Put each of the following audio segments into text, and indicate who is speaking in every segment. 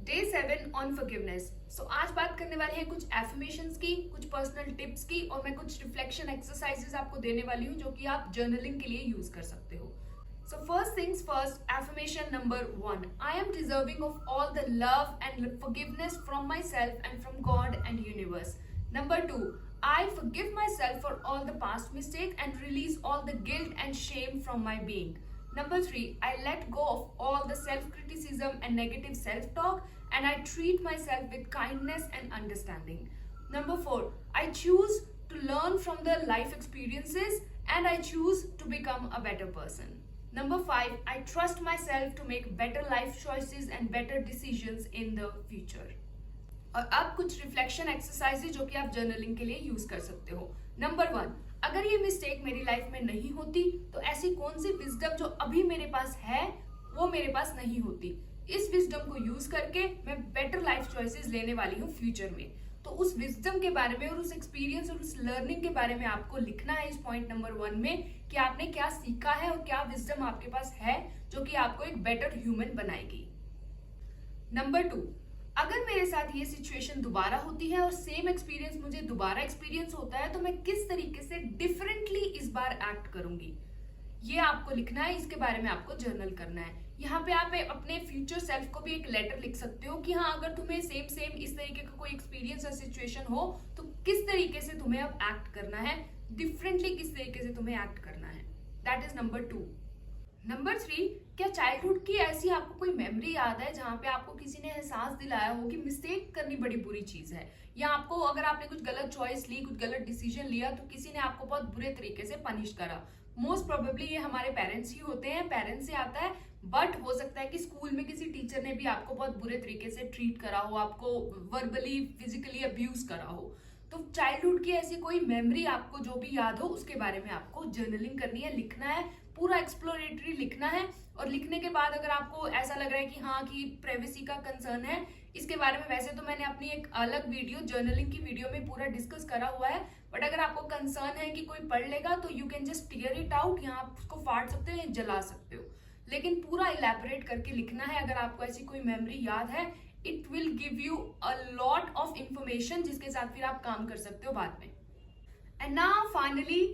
Speaker 1: Day 7 on forgiveness. सो आज बात करने वाले हैं कुछ एफर्मेशंस की, कुछ पर्सनल टिप्स की और मैं कुछ रिफ्लेक्शन एक्सरसाइजेस आपको देने वाली हूँ जो कि आप जर्नलिंग के लिए यूज कर सकते हो। So first things first, affirmation number 1. I am deserving of all the love and forgiveness from myself and from God and universe. Number 2, I forgive myself for all the past mistakes and release all the guilt and shame from my being. Number 3, I let go of all the self-criticism and negative self-talk and I treat myself with kindness and understanding. Number 4, I choose to learn from the life experiences and I choose to become a better person. Number 5, I trust myself to make better life choices and better decisions in the future. और अब कुछ reflection exercises जो कि आप journaling के लिए use कर सकते हो। नंबर 1, अगर ये मिस्टेक मेरी लाइफ में नहीं होती तो ऐसी कौन सी विजडम जो अभी मेरे पास है वो मेरे पास नहीं होती। इस विजडम को यूज करके मैं बेटर लाइफ चॉइसेस लेने वाली हूँ फ्यूचर में। तो उस विजडम के बारे में और उस एक्सपीरियंस और उस लर्निंग के बारे में आपको लिखना है इस पॉइंट नंबर 1 में कि आपने क्या सीखा है और क्या विजडम आपके पास है जो कि आपको एक बेटर ह्यूमन बनाएगी। नंबर 2, अगर मेरे साथ ये सिचुएशन दोबारा होती है और सेम एक्सपीरियंस मुझे दोबारा एक्सपीरियंस होता है तो मैं किस तरीके से डिफरेंटली इस बार एक्ट करूंगी, ये आपको लिखना है। इसके बारे में आपको जर्नल करना है। यहाँ पे आप अपने फ्यूचर सेल्फ को भी एक लेटर लिख सकते हो कि हाँ, अगर तुम्हें सेम इस तरीके का कोई एक्सपीरियंस या सिचुएशन हो तो किस तरीके से तुम्हें अब एक्ट करना है, डिफरेंटली किस तरीके से तुम्हें एक्ट करना है। That is number 2। नंबर 3, क्या चाइल्डहुड की ऐसी आपको कोई मेमोरी याद है जहां पे आपको किसी ने एहसास दिलाया हो कि मिस्टेक करनी बड़ी बुरी चीज है, या आपको अगर आपने कुछ गलत चॉइस ली, कुछ गलत डिसीजन लिया तो किसी ने आपको बहुत बुरे तरीके से पनिश करा। मोस्ट प्रोबेबली ये हमारे पेरेंट्स ही होते हैं, पेरेंट्स से आता है, बट हो सकता है कि स्कूल में किसी टीचर ने भी आपको बहुत बुरे तरीके से ट्रीट करा हो, आपको वर्बली फिजिकली अब्यूज करा हो। तो चाइल्डहुड की ऐसी कोई मेमोरी आपको जो भी याद हो उसके बारे में आपको जर्नलिंग करनी है, लिखना है, पूरा एक्सप्लोरेटरी लिखना है। और लिखने के बाद अगर आपको ऐसा लग रहा है कि हाँ कि प्राइवेसी का कंसर्न है, इसके बारे में वैसे तो मैंने अपनी एक अलग वीडियो जर्नलिंग की वीडियो में पूरा डिस्कस करा हुआ है, बट अगर आपको कंसर्न है कि कोई पढ़ लेगा तो you can just tear it out, यहाँ आप उसको फाड़ सकते हो या जला सकते हो, लेकिन पूरा इलेबोरेट करके लिखना है। अगर आपको ऐसी कोई मेमोरी याद है, it will give you a lot of information जिसके साथ फिर आप काम कर सकते हो बाद में। And now finally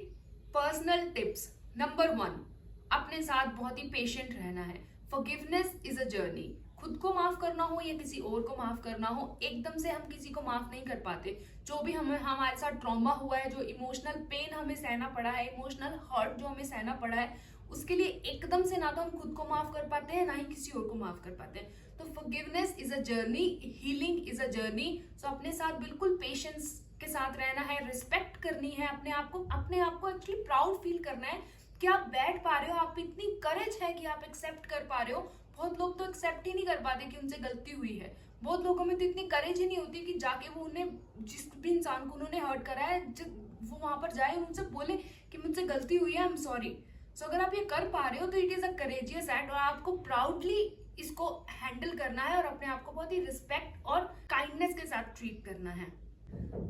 Speaker 1: personal tips. Number 1, अपने साथ बहुत ही पेशेंट रहना है। Forgiveness is a journey. खुद को माफ करना हो या किसी और को माफ करना हो, एकदम से हम किसी को माफ नहीं कर पाते। जो भी हमें हमारे साथ ट्रॉमा हुआ है, जो इमोशनल पेन हमें सहना पड़ा है, इमोशनल हर्ट जो हमें सहना पड़ा है, उसके लिए एकदम से ना तो हम खुद को माफ कर पाते हैं ना ही किसी और को माफ कर पाते हैं। तो forgiveness is a journey, healing is a journey. So अपने साथ बिल्कुल पेशेंस के साथ रहना है, रिस्पेक्ट करनी है अपने आप को एक्चुअली प्राउड फील करना है कि आप बैठ पा रहे हो, आप इतनी करेज है कि आप एक्सेप्ट कर पा रहे हो। बहुत लोग तो एक्सेप्ट ही नहीं कर पाते कि उनसे गलती हुई है। बहुत लोगों में तो इतनी करेज ही नहीं होती कि जाके वो उन्हें, जिस भी इंसान को उन्होंने हर्ट करा है, वो वहां पर जाए उनसे बोले कि मुझसे गलती हुई है, आई एम सॉरी। सो अगर आप ये कर पा रहे हो तो it is a courageous act और आपको प्राउडली इसको हैंडल करना है और अपने आप को बहुत ही रिस्पेक्ट और काइंडनेस के साथ ट्रीट करना है।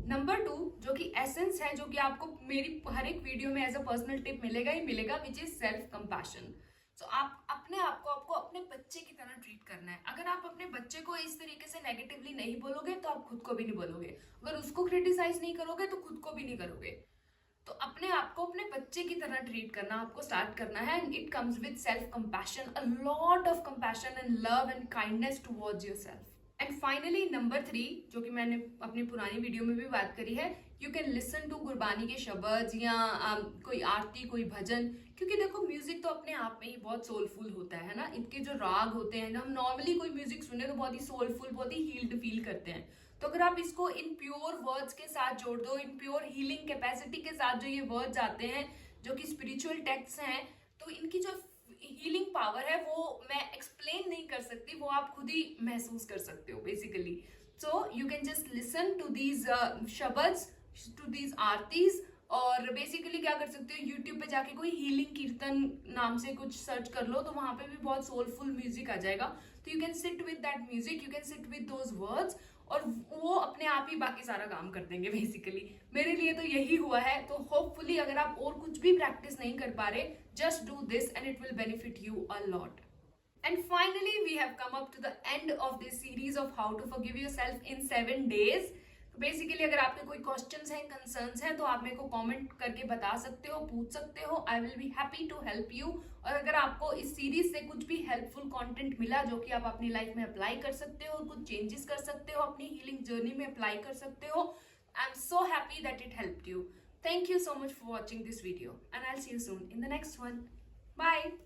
Speaker 1: नंबर 2, जो कि एसेंस है, जो कि आपको मेरी हर एक वीडियो में एज अ पर्सनल टिप मिलेगा ही मिलेगा, विच इज सेल्फ कंपैशन। सो आप अपने आप को आपको अपने बच्चे की तरह ट्रीट करना है। अगर आप अपने बच्चे को इस तरीके से नेगेटिवली नहीं बोलोगे तो आप खुद को भी नहीं बोलोगे, अगर उसको क्रिटिसाइज नहीं करोगे तो खुद को भी नहीं करोगे। तो अपने आप को अपने बच्चे की तरह ट्रीट करना आपको स्टार्ट करना है, and it comes with self compassion, a lot of compassion and love and kindness towards yourself. And finally number 3, जो कि मैंने अपनी पुरानी वीडियो में भी बात करी है, you can listen to Gurbani के शब्द या कोई आरती, कोई भजन, क्योंकि देखो म्यूजिक तो अपने आप में ही बहुत सोलफुल होता है ना। इनके जो राग होते हैं ना, हम नॉर्मली कोई म्यूजिक सुने तो बहुत ही सोलफुल, बहुत ही हील्ड फील करते हैं। तो अगर आप इसको इन प्योर वर्ड्स के साथ जोड़ दो, इन प्योर हीलिंग कैपेसिटी के साथ जो ये वर्ड्स आते हैं, जो कि स्पिरिचुअल टेक्स्ट हैं, तो इनकी जो हीलिंग पावर है वो मैं एक्सप्लेन नहीं कर सकती, वो आप खुद ही महसूस कर सकते हो basically. So you can just listen to these शब्द्स, टू दीज आरतीज, और बेसिकली क्या कर सकते हो, यूट्यूब पे जाके कोई हीलिंग कीर्तन नाम से कुछ सर्च कर लो तो वहां पे भी बहुत सोलफुल म्यूजिक आ जाएगा। तो you can sit with that music, you can sit with those words, और वो अपने आप ही बाकी सारा काम कर देंगे बेसिकली। मेरे लिए तो यही हुआ है। तो होपफुली अगर आप और कुछ भी प्रैक्टिस नहीं कर पा रहे, just do this and it will benefit you a lot. And finally, we have come up to the end of this series of how to forgive yourself in 7 days. तो बेसिकली अगर आपके कोई questions हैं, concerns हैं, तो आप मेरे को कमेंट करके बता सकते हो, पूछ सकते हो. I will be happy to help you. और अगर आपको इस सीरीज से कुछ भी हेल्पफुल कंटेंट मिला जो कि आप अपनी लाइफ में अप्लाई कर सकते हो, कुछ चेंजेस कर सकते हो, अपनी हीलिंग जर्नी में अप्लाई कर सकते हो, I am so happy that it helped you. Thank you so much for watching this video and I'll see you soon in the next one. Bye.